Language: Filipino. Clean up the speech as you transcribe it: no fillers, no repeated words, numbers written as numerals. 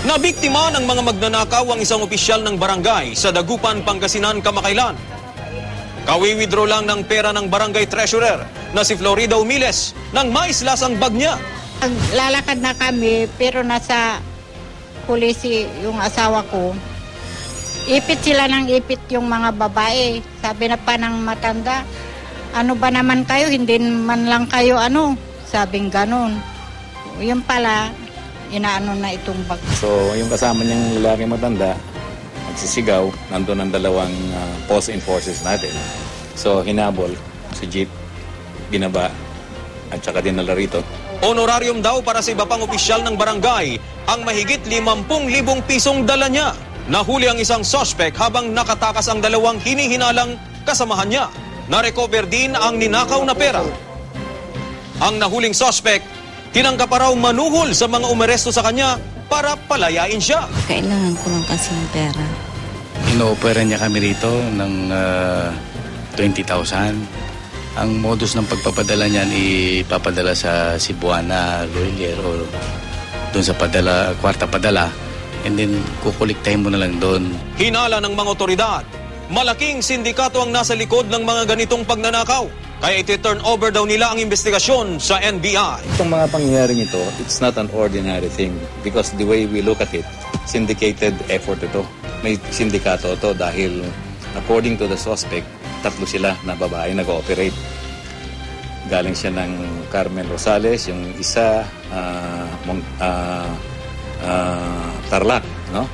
Nabiktima ng mga magnanakaw ang isang opisyal ng barangay sa Dagupan, Pangasinan kamakailan. Kawi-withdraw lang ng pera ng barangay treasurer na si Florida Umiles nang maislas ang bag niya. Lalakad na kami pero nasa kulisi yung asawa ko. Ipit sila ng ipit yung mga babae. Sabi na pa ng matanda, ano ba naman kayo, hindi man lang kayo sabing ganun. Yung pala, inaano na itong bag. So, yung kasama niyang lalaki matanda, nagsisigaw, nandun ang dalawang post enforcers natin. So, hinabol si jeep, binaba, at saka dinala rito. Honorarium daw para sa iba pang opisyal ng barangay ang mahigit 50,000 pisong dala niya. Nahuli ang isang suspect habang nakatakas ang dalawang hinihinalang kasamahan niya. Na-recover din ang ninakaw na pera. Ang nahuling suspect, tinangka pa raw manuhol sa mga umaresto sa kanya para palayain siya. Kailangan ko lang kasi ng pera. Ino-opera niya kami rito ng 20,000. Ang modus ng pagpapadala niyan ipapadala sa Cebuana, Loilier o doon sa kwarta padala. And then kukuliktahin mo na lang doon. Hinala ng mga otoridad, malaking sindikato ang nasa likod ng mga ganitong pagnanakaw. Kaya iti-turn over daw nila ang investigasyon sa NBI. Itong mga pangyayaring ito, it's not an ordinary thing because the way we look at it, syndicated effort ito. May sindikato ito dahil according to the suspect, 3 sila na babae nag-ooperate. Galing siya ng Carmen Rosales, yung isa Tarlac, no?